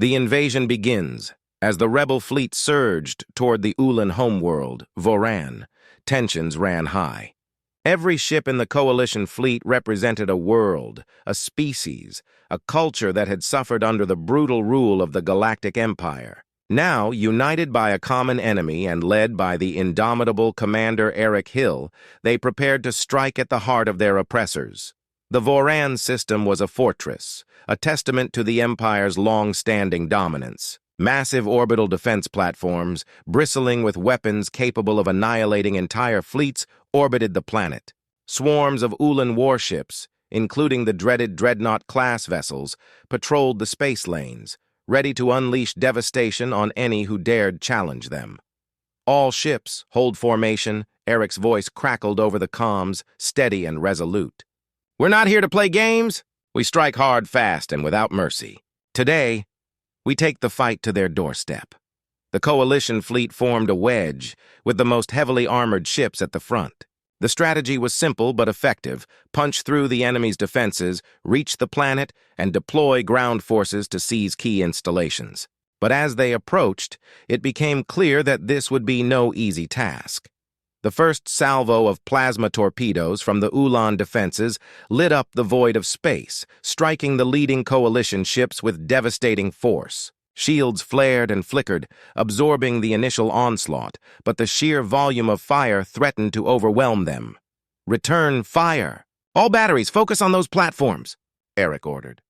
The invasion begins. As the rebel fleet surged toward the Ulan homeworld, Voran, tensions ran high. Every ship in the coalition fleet represented a world, a species, a culture that had suffered under the brutal rule of the Galactic Empire. Now, united by a common enemy and led by the indomitable Commander Eric Hill, they prepared to strike at the heart of their oppressors. The Voran system was a fortress, a testament to the Empire's long-standing dominance. Massive orbital defense platforms, bristling with weapons capable of annihilating entire fleets, orbited the planet. Swarms of Ulan warships, including the dreaded Dreadnought-class vessels, patrolled the space lanes, ready to unleash devastation on any who dared challenge them. All ships, hold formation, Eric's voice crackled over the comms, steady and resolute. We're not here to play games. We strike hard, fast, and without mercy. Today, we take the fight to their doorstep. The coalition fleet formed a wedge, with the most heavily armored ships at the front. The strategy was simple but effective: punch through the enemy's defenses, reach the planet, and deploy ground forces to seize key installations. But as they approached, it became clear that this would be no easy task. The first salvo of plasma torpedoes from the Ulan defenses lit up the void of space, striking the leading coalition ships with devastating force. Shields flared and flickered, absorbing the initial onslaught, but the sheer volume of fire threatened to overwhelm them. "Return fire! All batteries, focus on those platforms!" Eric ordered.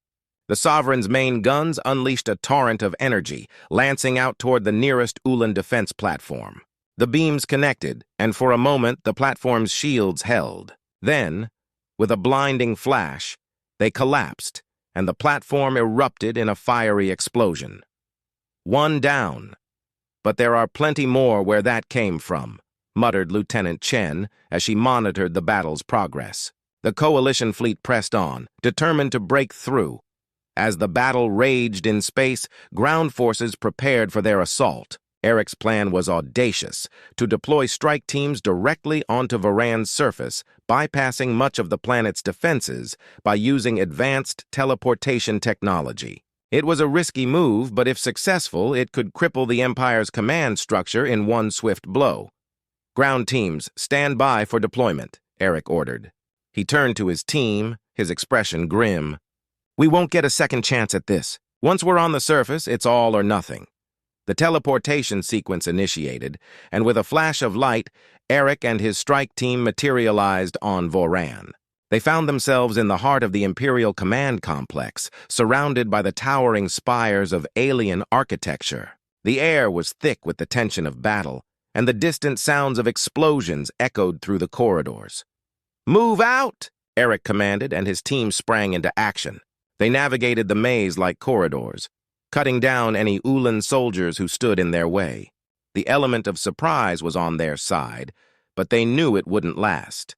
The Sovereign's main guns unleashed a torrent of energy, lancing out toward the nearest Ulan defense platform. The beams connected, and for a moment the platform's shields held. Then, with a blinding flash, they collapsed, and the platform erupted in a fiery explosion. "One down. But there are plenty more where that came from," muttered Lieutenant Chen as she monitored the battle's progress. The coalition fleet pressed on, determined to break through. As the battle raged in space, ground forces prepared for their assault. Eric's plan was audacious: to deploy strike teams directly onto Voran's surface, bypassing much of the planet's defenses by using advanced teleportation technology. It was a risky move, but if successful, it could cripple the Empire's command structure in one swift blow. "Ground teams, stand by for deployment," Eric ordered. He turned to his team, his expression grim. "We won't get a second chance at this. Once we're on the surface, it's all or nothing." The teleportation sequence initiated, and with a flash of light, Eric and his strike team materialized on Voran. They found themselves in the heart of the Imperial Command Complex, surrounded by the towering spires of alien architecture. The air was thick with the tension of battle, and the distant sounds of explosions echoed through the corridors. "Move out!" Eric commanded, and his team sprang into action. They navigated the maze like corridors, cutting down any Ulan soldiers who stood in their way. The element of surprise was on their side, but they knew it wouldn't last.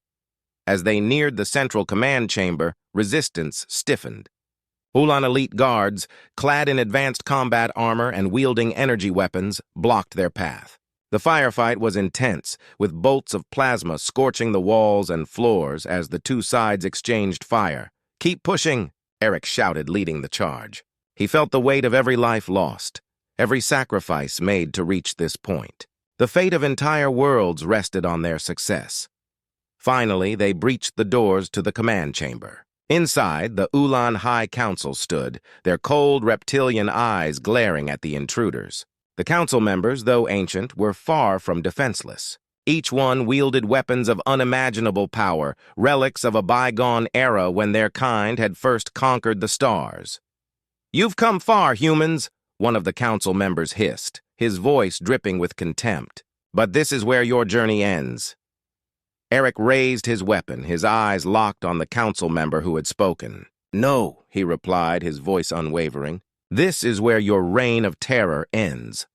As they neared the central command chamber, resistance stiffened. Ulan elite guards, clad in advanced combat armor and wielding energy weapons, blocked their path. The firefight was intense, with bolts of plasma scorching the walls and floors as the two sides exchanged fire. "Keep pushing!" Eric shouted, leading the charge. He felt the weight of every life lost, every sacrifice made to reach this point. The fate of entire worlds rested on their success. Finally, they breached the doors to the command chamber. Inside, the Ulan High Council stood, their cold reptilian eyes glaring at the intruders. The council members, though ancient, were far from defenseless. Each one wielded weapons of unimaginable power, relics of a bygone era when their kind had first conquered the stars. "You've come far, humans," one of the council members hissed, his voice dripping with contempt. "But this is where your journey ends." Eric raised his weapon, his eyes locked on the council member who had spoken. "No," he replied, his voice unwavering. "This is where your reign of terror ends."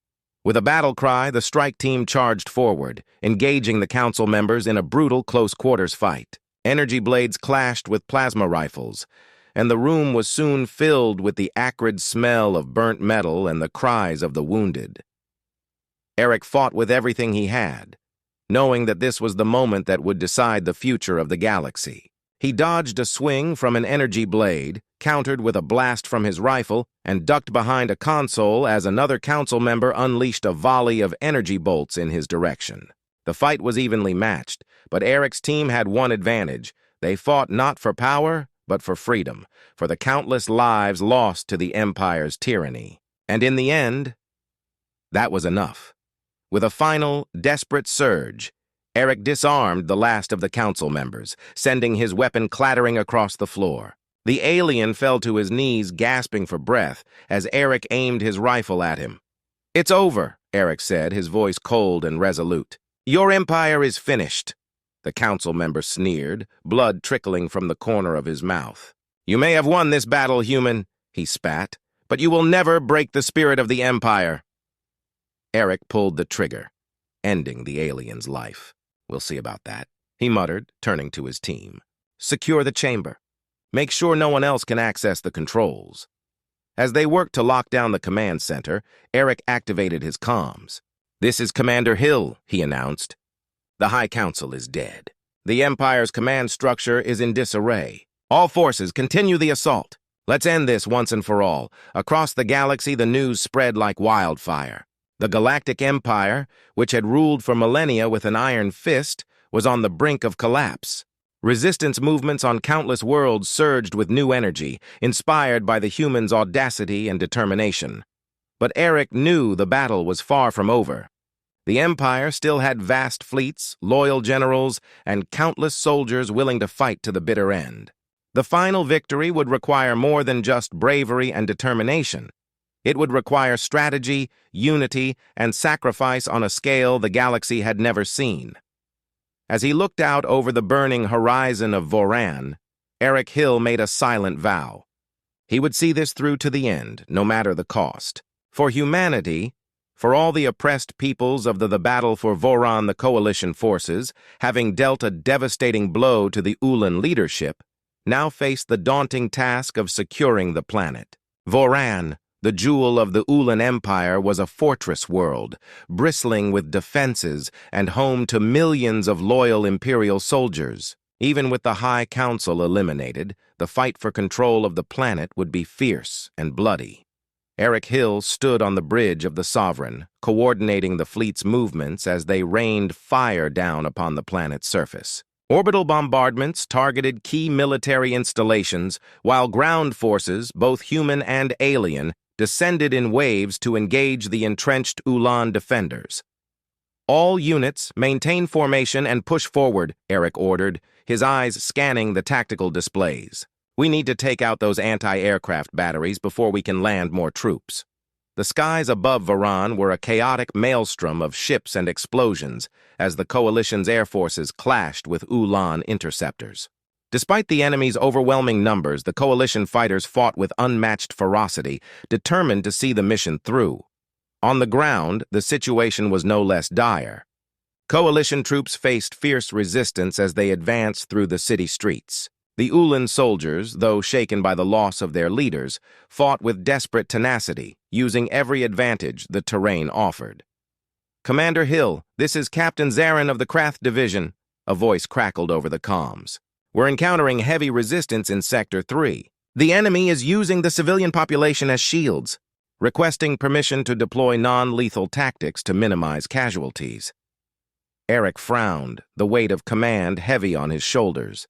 With a battle cry, the strike team charged forward, engaging the council members in a brutal close-quarters fight. Energy blades clashed with plasma rifles, and the room was soon filled with the acrid smell of burnt metal and the cries of the wounded. Eric fought with everything he had, knowing that this was the moment that would decide the future of the galaxy. He dodged a swing from an energy blade, countered with a blast from his rifle, and ducked behind a console as another council member unleashed a volley of energy bolts in his direction. The fight was evenly matched, but Eric's team had one advantage. They fought not for power, but for freedom, for the countless lives lost to the Empire's tyranny. And in the end, that was enough. With a final, desperate surge, Eric disarmed the last of the council members, sending his weapon clattering across the floor. The alien fell to his knees, gasping for breath, as Eric aimed his rifle at him. "It's over," Eric said, his voice cold and resolute. "Your empire is finished." The council member sneered, blood trickling from the corner of his mouth. "You may have won this battle, human," he spat, "but you will never break the spirit of the Empire." Eric pulled the trigger, ending the alien's life. "We'll see about that," he muttered, turning to his team. "Secure the chamber. Make sure no one else can access the controls." As they worked to lock down the command center, Eric activated his comms. "This is Commander Hill," he announced. "The High Council is dead. The Empire's command structure is in disarray. All forces continue the assault. Let's end this once and for all." Across the galaxy, the news spread like wildfire. The Galactic Empire, which had ruled for millennia with an iron fist, was on the brink of collapse. Resistance movements on countless worlds surged with new energy, inspired by the humans' audacity and determination. But Eric knew the battle was far from over. The Empire still had vast fleets, loyal generals, and countless soldiers willing to fight to the bitter end. The final victory would require more than just bravery and determination. It would require strategy, unity, and sacrifice on a scale the galaxy had never seen. As he looked out over the burning horizon of Voran, Eric Hill made a silent vow. He would see this through to the end, no matter the cost. For humanity, for all the oppressed peoples of the battle for Voran, the coalition forces, having dealt a devastating blow to the Ulan leadership, now faced the daunting task of securing the planet. Voran, the jewel of the Ulan Empire, was a fortress world, bristling with defenses and home to millions of loyal Imperial soldiers. Even with the High Council eliminated, the fight for control of the planet would be fierce and bloody. Eric Hill stood on the bridge of the Sovereign, coordinating the fleet's movements as they rained fire down upon the planet's surface. Orbital bombardments targeted key military installations, while ground forces, both human and alien, descended in waves to engage the entrenched Ulan defenders. "All units, maintain formation and push forward," Eric ordered, his eyes scanning the tactical displays. "We need to take out those anti-aircraft batteries before we can land more troops." The skies above Voran were a chaotic maelstrom of ships and explosions as the Coalition's air forces clashed with Ulan interceptors. Despite the enemy's overwhelming numbers, the Coalition fighters fought with unmatched ferocity, determined to see the mission through. On the ground, the situation was no less dire. Coalition troops faced fierce resistance as they advanced through the city streets. The Ulan soldiers, though shaken by the loss of their leaders, fought with desperate tenacity, using every advantage the terrain offered. "Commander Hill, this is Captain Zarin of the Krath Division," a voice crackled over the comms. "We're encountering heavy resistance in Sector 3. The enemy is using the civilian population as shields, requesting permission to deploy non-lethal tactics to minimize casualties." Eric frowned, the weight of command heavy on his shoulders.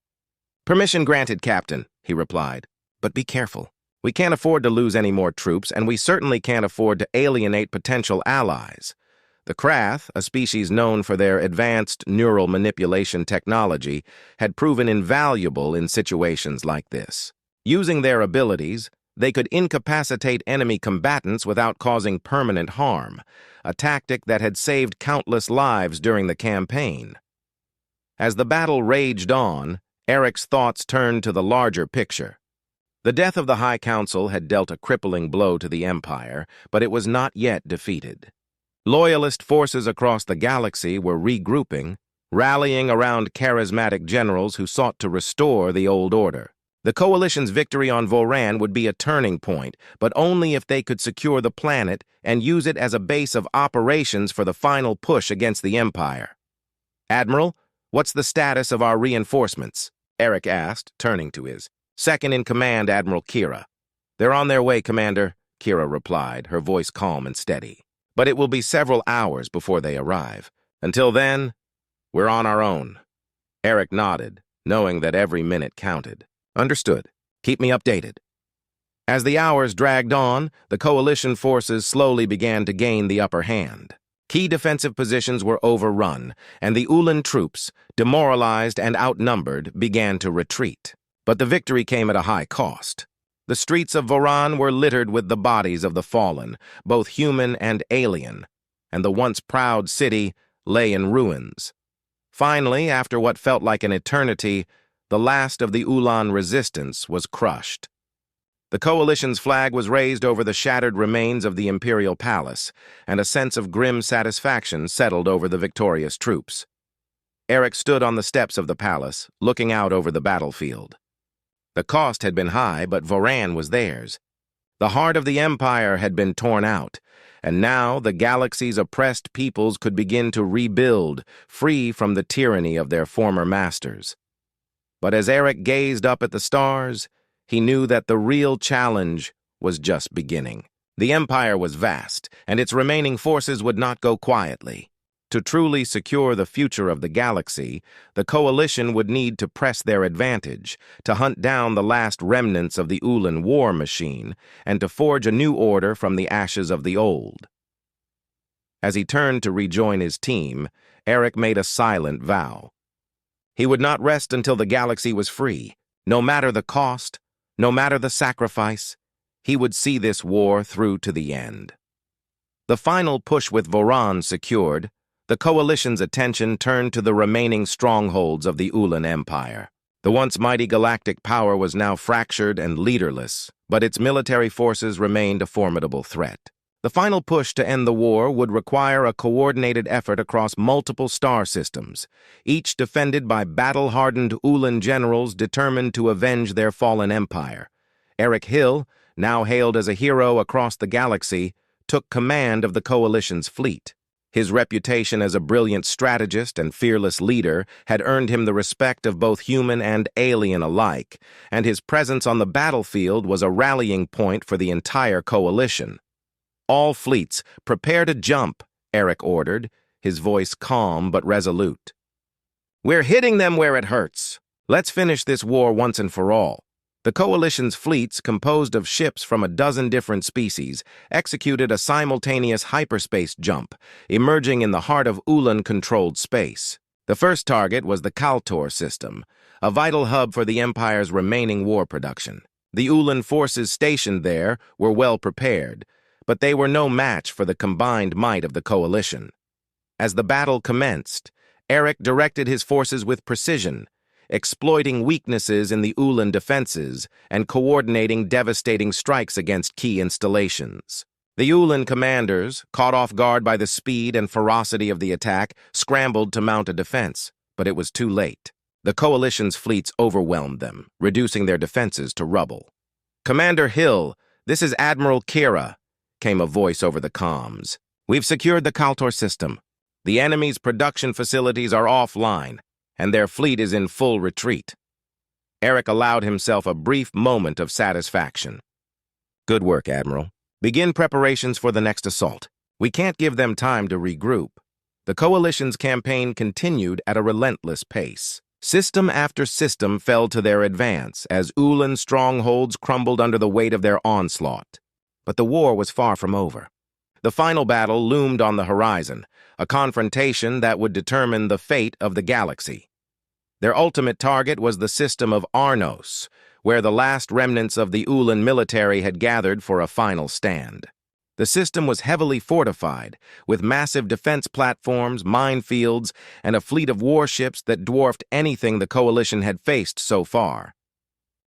"Permission granted, Captain," he replied. "But be careful. We can't afford to lose any more troops, and we certainly can't afford to alienate potential allies." The Krath, a species known for their advanced neural manipulation technology, had proven invaluable in situations like this. Using their abilities, they could incapacitate enemy combatants without causing permanent harm, a tactic that had saved countless lives during the campaign. As the battle raged on, Eric's thoughts turned to the larger picture. The death of the High Council had dealt a crippling blow to the Empire, but it was not yet defeated. Loyalist forces across the galaxy were regrouping, rallying around charismatic generals who sought to restore the old order. The Coalition's victory on Voran would be a turning point, but only if they could secure the planet and use it as a base of operations for the final push against the Empire. "Admiral, what's the status of our reinforcements?" Eric asked, turning to his Second in command, Admiral Kira. They're on their way, Commander, Kira replied, her voice calm and steady. But it will be several hours before they arrive. Until then, we're on our own. Eric nodded, knowing that every minute counted. Understood. Keep me updated. As the hours dragged on, the coalition forces slowly began to gain the upper hand. Key defensive positions were overrun, and the Ulan troops, demoralized and outnumbered, began to retreat. But the victory came at a high cost. The streets of Voran were littered with the bodies of the fallen, both human and alien, and the once proud city lay in ruins. Finally, after what felt like an eternity, the last of the Ulan resistance was crushed. The coalition's flag was raised over the shattered remains of the imperial palace, and a sense of grim satisfaction settled over the victorious troops. Eric stood on the steps of the palace, looking out over the battlefield. The cost had been high, but Voran was theirs. The heart of the empire had been torn out, and now the galaxy's oppressed peoples could begin to rebuild, free from the tyranny of their former masters. But as Eric gazed up at the stars, he knew that the real challenge was just beginning. The empire was vast, and its remaining forces would not go quietly. To truly secure the future of the galaxy, the coalition would need to press their advantage, to hunt down the last remnants of the Ulan war machine, and to forge a new order from the ashes of the old. As he turned to rejoin his team, Eric made a silent vow. He would not rest until the galaxy was free, no matter the cost, no matter the sacrifice. He would see this war through to the end. The final push with Voran secured, the coalition's attention turned to the remaining strongholds of the Ulan Empire. The once mighty galactic power was now fractured and leaderless, but its military forces remained a formidable threat. The final push to end the war would require a coordinated effort across multiple star systems, each defended by battle-hardened Ulan generals determined to avenge their fallen empire. Eric Hill, now hailed as a hero across the galaxy, took command of the coalition's fleet. His reputation as a brilliant strategist and fearless leader had earned him the respect of both human and alien alike, and his presence on the battlefield was a rallying point for the entire coalition. All fleets, prepare to jump, Eric ordered, his voice calm but resolute. We're hitting them where it hurts. Let's finish this war once and for all. The coalition's fleets, composed of ships from a dozen different species, executed a simultaneous hyperspace jump, emerging in the heart of Ulan-controlled space. The first target was the Kaltor system, a vital hub for the Empire's remaining war production. The Ulan forces stationed there were well prepared, but they were no match for the combined might of the coalition. As the battle commenced, Eric directed his forces with precision, exploiting weaknesses in the Ulan defenses and coordinating devastating strikes against key installations. The Ulan commanders, caught off guard by the speed and ferocity of the attack, scrambled to mount a defense, but it was too late. The coalition's fleets overwhelmed them, reducing their defenses to rubble. Commander Hill, this is Admiral Kira, came a voice over the comms. We've secured the Kaltor system. The enemy's production facilities are offline, and their fleet is in full retreat. Eric allowed himself a brief moment of satisfaction. Good work, Admiral. Begin preparations for the next assault. We can't give them time to regroup. The coalition's campaign continued at a relentless pace. System after system fell to their advance as Ulan strongholds crumbled under the weight of their onslaught. But the war was far from over. The final battle loomed on the horizon, a confrontation that would determine the fate of the galaxy. Their ultimate target was the system of Arnos, where the last remnants of the Ulan military had gathered for a final stand. The system was heavily fortified, with massive defense platforms, minefields, and a fleet of warships that dwarfed anything the coalition had faced so far.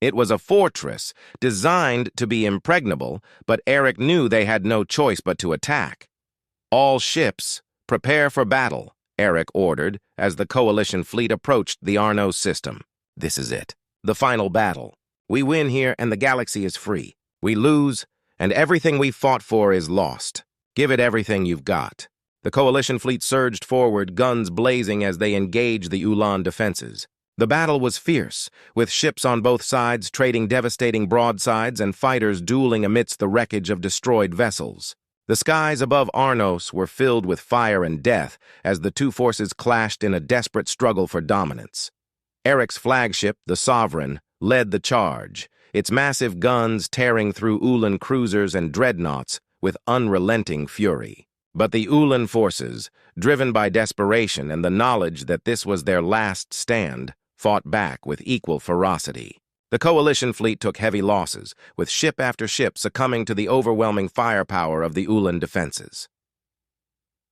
It was a fortress, designed to be impregnable, but Eric knew they had no choice but to attack. All ships, prepare for battle, Eric ordered as the coalition fleet approached the Arnos system. This is it. The final battle. We win here and the galaxy is free. We lose, and everything we fought for is lost. Give it everything you've got. The coalition fleet surged forward, guns blazing as they engaged the Ulan defenses. The battle was fierce, with ships on both sides trading devastating broadsides and fighters dueling amidst the wreckage of destroyed vessels. The skies above Arnos were filled with fire and death as the two forces clashed in a desperate struggle for dominance. Eric's flagship, the Sovereign, led the charge, its massive guns tearing through Ulan cruisers and dreadnoughts with unrelenting fury. But the Ulan forces, driven by desperation and the knowledge that this was their last stand, fought back with equal ferocity. The coalition fleet took heavy losses, with ship after ship succumbing to the overwhelming firepower of the Ulan defenses.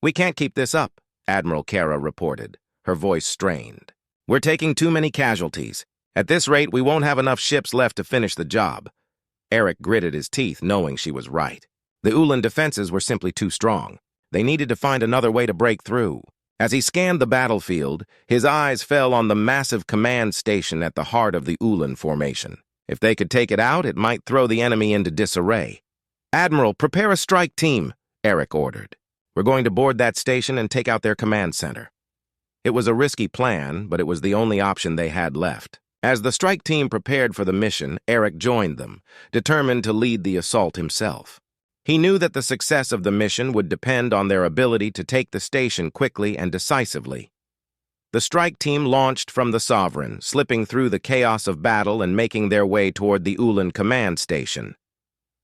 "We can't keep this up," Admiral Kara reported, her voice strained. "We're taking too many casualties. At this rate, we won't have enough ships left to finish the job." Eric gritted his teeth, knowing she was right. The Ulan defenses were simply too strong. They needed to find another way to break through. As he scanned the battlefield, his eyes fell on the massive command station at the heart of the Ulan formation. If they could take it out, it might throw the enemy into disarray. "Admiral, prepare a strike team," Eric ordered. "We're going to board that station and take out their command center." It was a risky plan, but it was the only option they had left. As the strike team prepared for the mission, Eric joined them, determined to lead the assault himself. He knew that the success of the mission would depend on their ability to take the station quickly and decisively. The strike team launched from the Sovereign, slipping through the chaos of battle and making their way toward the Ulan command station.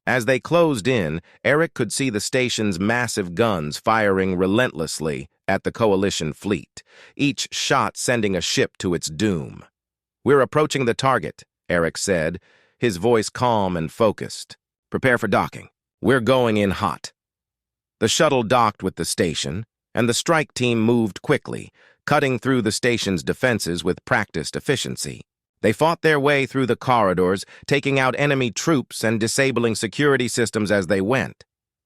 As they closed in, Eric could see the station's massive guns firing relentlessly at the coalition fleet, each shot sending a ship to its doom. "We're approaching the target," Eric said, his voice calm and focused. "Prepare for docking. We're going in hot." The shuttle docked with the station, and the strike team moved quickly, cutting through the station's defenses with practiced efficiency. They fought their way through the corridors, taking out enemy troops and disabling security systems as they went.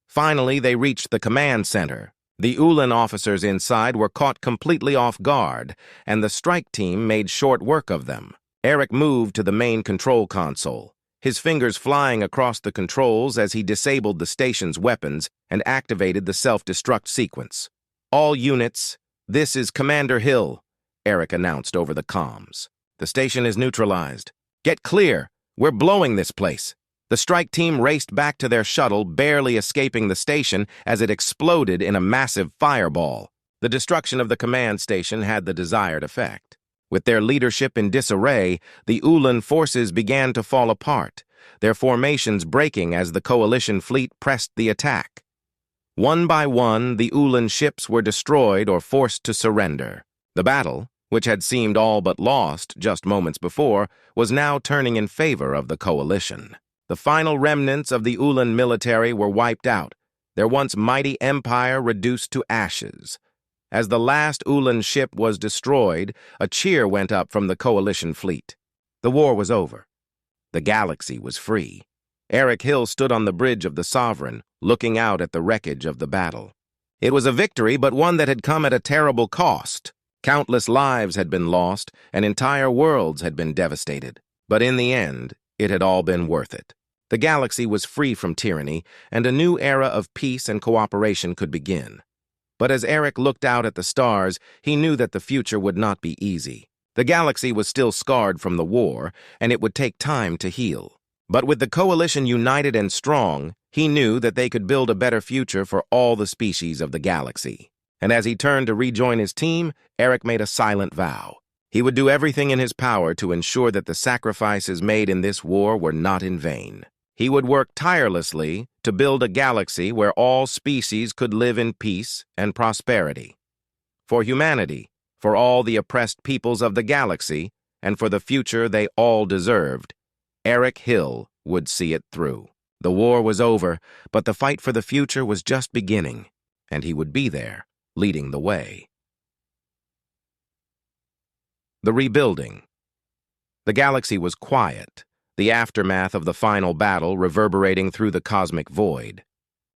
Finally, they reached the command center. The Ulan officers inside were caught completely off guard, and the strike team made short work of them. Eric moved to the main control console, his fingers flying across the controls as he disabled the station's weapons and activated the self-destruct sequence. "All units, this is Commander Hill," Eric announced over the comms. "The station is neutralized. Get clear. We're blowing this place." The strike team raced back to their shuttle, barely escaping the station as it exploded in a massive fireball. The destruction of the command station had the desired effect. With their leadership in disarray, the Ulan forces began to fall apart, their formations breaking as the coalition fleet pressed the attack. One by one, the Ulan ships were destroyed or forced to surrender. The battle, which had seemed all but lost just moments before, was now turning in favor of the coalition. The final remnants of the Ulan military were wiped out, their once mighty empire reduced to ashes. As the last Ulan ship was destroyed, a cheer went up from the coalition fleet. The war was over. The galaxy was free. Eric Hill stood on the bridge of the Sovereign, looking out at the wreckage of the battle. It was a victory, but one that had come at a terrible cost. Countless lives had been lost, and entire worlds had been devastated. But in the end, it had all been worth it. The galaxy was free from tyranny, and a new era of peace and cooperation could begin. But as Eric looked out at the stars, he knew that the future would not be easy. The galaxy was still scarred from the war, and it would take time to heal. But with the coalition united and strong, he knew that they could build a better future for all the species of the galaxy. And as he turned to rejoin his team, Eric made a silent vow. He would do everything in his power to ensure that the sacrifices made in this war were not in vain. He would work tirelessly to build a galaxy where all species could live in peace and prosperity. For humanity, for all the oppressed peoples of the galaxy, and for the future they all deserved, Eric Hill would see it through. The war was over, but the fight for the future was just beginning, and he would be there, leading the way. The rebuilding. The galaxy was quiet, the aftermath of the final battle reverberating through the cosmic void.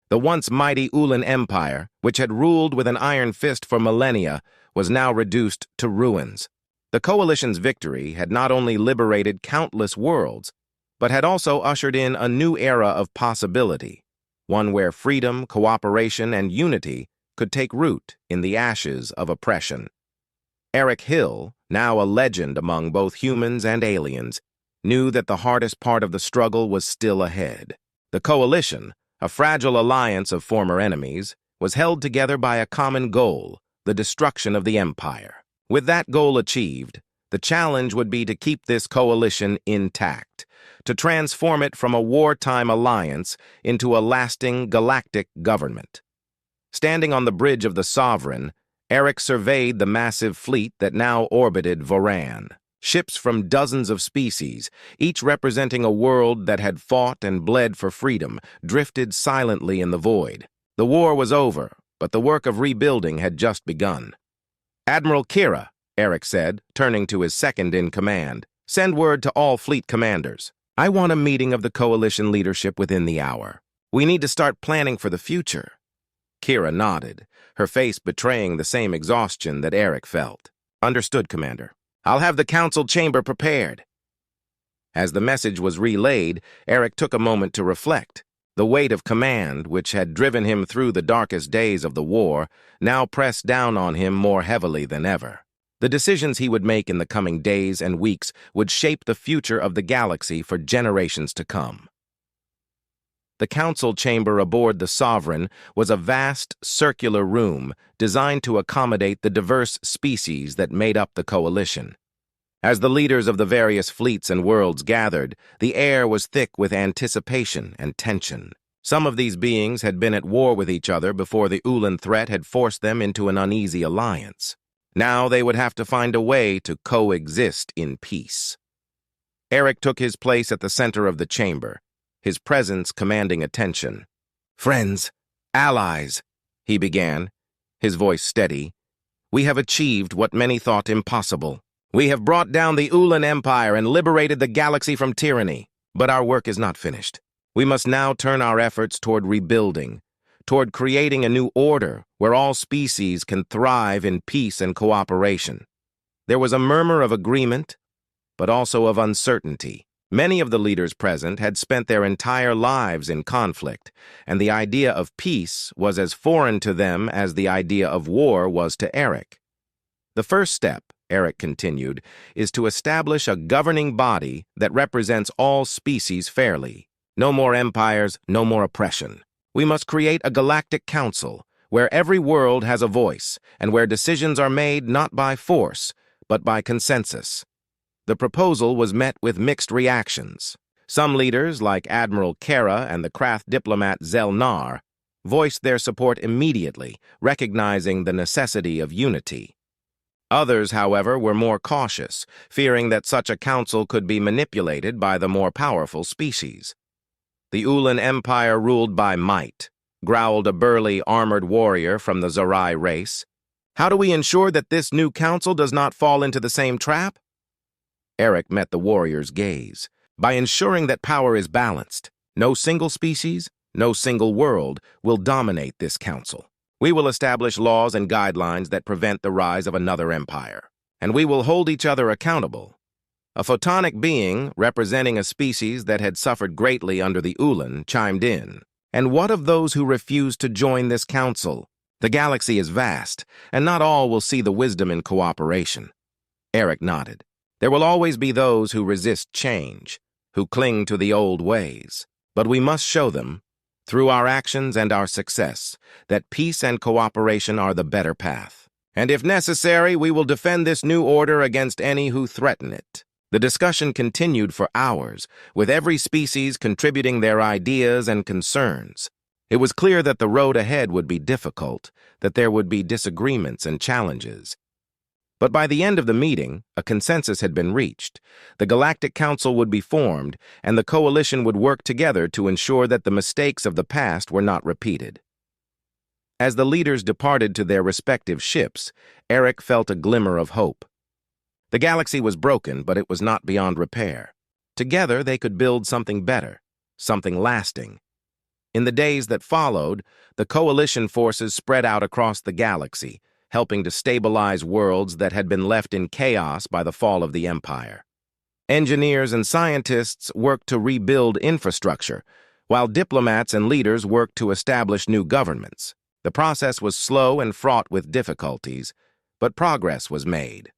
The once mighty Ulan Empire, which had ruled with an iron fist for millennia, was now reduced to ruins. The Coalition's victory had not only liberated countless worlds, but had also ushered in a new era of possibility, one where freedom, cooperation, and unity could take root in the ashes of oppression. Eric Hill, now a legend among both humans and aliens, knew that the hardest part of the struggle was still ahead. The Coalition, a fragile alliance of former enemies, was held together by a common goal, the destruction of the Empire. With that goal achieved, the challenge would be to keep this coalition intact, to transform it from a wartime alliance into a lasting galactic government. Standing on the bridge of the Sovereign, Eric surveyed the massive fleet that now orbited Voran. Ships from dozens of species, each representing a world that had fought and bled for freedom, drifted silently in the void. The war was over, but the work of rebuilding had just begun. "Admiral Kira," Eric said, turning to his second-in-command, "send word to all fleet commanders. I want a meeting of the Coalition leadership within the hour. We need to start planning for the future." Kira nodded, her face betraying the same exhaustion that Eric felt. "Understood, Commander. I'll have the council chamber prepared." As the message was relayed, Eric took a moment to reflect. The weight of command, which had driven him through the darkest days of the war, now pressed down on him more heavily than ever. The decisions he would make in the coming days and weeks would shape the future of the galaxy for generations to come. The council chamber aboard the Sovereign was a vast, circular room designed to accommodate the diverse species that made up the Coalition. As the leaders of the various fleets and worlds gathered, the air was thick with anticipation and tension. Some of these beings had been at war with each other before the Ulan threat had forced them into an uneasy alliance. Now they would have to find a way to coexist in peace. Eric took his place at the center of the chamber, his presence commanding attention. "Friends, allies," he began, his voice steady, "we have achieved what many thought impossible. We have brought down the Ulan Empire and liberated the galaxy from tyranny. But our work is not finished. We must now turn our efforts toward rebuilding, toward creating a new order where all species can thrive in peace and cooperation." There was a murmur of agreement, but also of uncertainty. Many of the leaders present had spent their entire lives in conflict, and the idea of peace was as foreign to them as the idea of war was to Eric. "The first step," Eric continued, "is to establish a governing body that represents all species fairly. No more empires, no more oppression. We must create a galactic council where every world has a voice and where decisions are made not by force, but by consensus." The proposal was met with mixed reactions. Some leaders, like Admiral Kara and the Krath diplomat Zelnar, voiced their support immediately, recognizing the necessity of unity. Others, however, were more cautious, fearing that such a council could be manipulated by the more powerful species. "The Ulan Empire ruled by might," growled a burly, armored warrior from the Zarai race. "How do we ensure that this new council does not fall into the same trap?" Eric met the warrior's gaze. "By ensuring that power is balanced. No single species, no single world will dominate this council. We will establish laws and guidelines that prevent the rise of another empire. And we will hold each other accountable." A photonic being, representing a species that had suffered greatly under the Ulan, chimed in. "And what of those who refuse to join this council? The galaxy is vast, and not all will see the wisdom in cooperation." Eric nodded. "There will always be those who resist change, who cling to the old ways. But we must show them, through our actions and our success, that peace and cooperation are the better path. And if necessary, we will defend this new order against any who threaten it." The discussion continued for hours, with every species contributing their ideas and concerns. It was clear that the road ahead would be difficult, that there would be disagreements and challenges. But by the end of the meeting, a consensus had been reached. The Galactic Council would be formed, and the Coalition would work together to ensure that the mistakes of the past were not repeated. As the leaders departed to their respective ships, Eric felt a glimmer of hope. The galaxy was broken, but it was not beyond repair. Together, they could build something better, something lasting. In the days that followed, the Coalition forces spread out across the galaxy, helping to stabilize worlds that had been left in chaos by the fall of the Empire. Engineers and scientists worked to rebuild infrastructure, while diplomats and leaders worked to establish new governments. The process was slow and fraught with difficulties, but progress was made.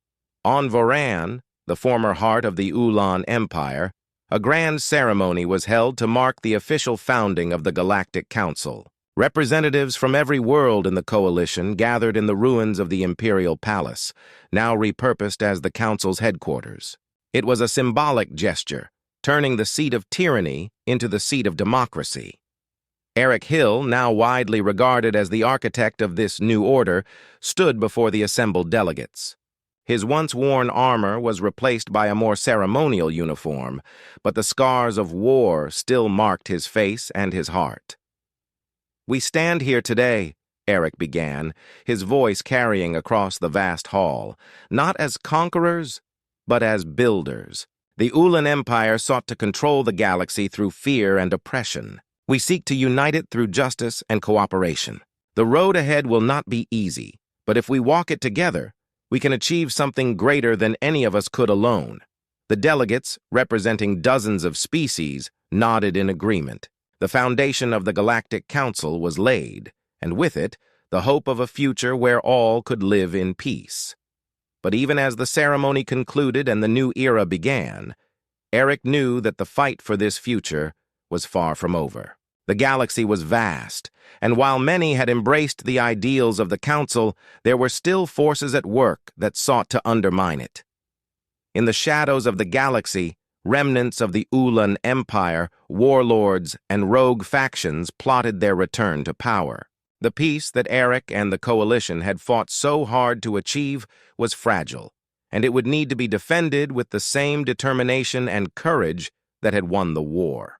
On Voran, the former heart of the Ulan Empire, a grand ceremony was held to mark the official founding of the Galactic Council. Representatives from every world in the coalition gathered in the ruins of the Imperial Palace, now repurposed as the Council's headquarters. It was a symbolic gesture, turning the seat of tyranny into the seat of democracy. Eric Hill, now widely regarded as the architect of this new order, stood before the assembled delegates. His once-worn armor was replaced by a more ceremonial uniform, but the scars of war still marked his face and his heart. "We stand here today," Eric began, his voice carrying across the vast hall, "not as conquerors, but as builders. The Ulan Empire sought to control the galaxy through fear and oppression. We seek to unite it through justice and cooperation. The road ahead will not be easy, but if we walk it together, we can achieve something greater than any of us could alone." The delegates, representing dozens of species, nodded in agreement. The foundation of the Galactic Council was laid, and with it, the hope of a future where all could live in peace. But even as the ceremony concluded and the new era began, Eric knew that the fight for this future was far from over. The galaxy was vast, and while many had embraced the ideals of the Council, there were still forces at work that sought to undermine it. In the shadows of the galaxy, remnants of the Ulan Empire, warlords, and rogue factions plotted their return to power. The peace that Eric and the coalition had fought so hard to achieve was fragile, and it would need to be defended with the same determination and courage that had won the war.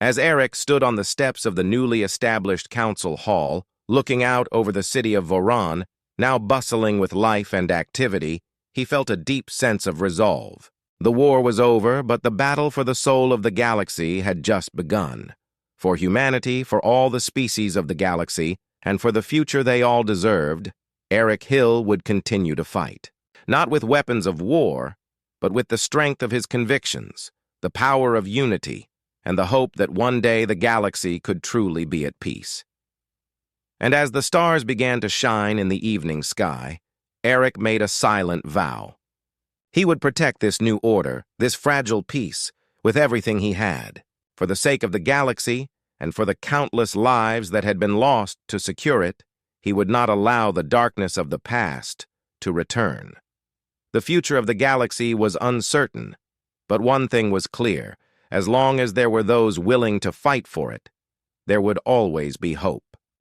As Eric stood on the steps of the newly established council hall, looking out over the city of Voran, now bustling with life and activity, he felt a deep sense of resolve. The war was over, but the battle for the soul of the galaxy had just begun. For humanity, for all the species of the galaxy, and for the future they all deserved, Eric Hill would continue to fight. Not with weapons of war, but with the strength of his convictions, the power of unity, and the hope that one day the galaxy could truly be at peace. And as the stars began to shine in the evening sky, Eric made a silent vow. He would protect this new order, this fragile peace, with everything he had, for the sake of the galaxy and for the countless lives that had been lost to secure it. He would not allow the darkness of the past to return. The future of the galaxy was uncertain, but one thing was clear: as long as there were those willing to fight for it, there would always be hope.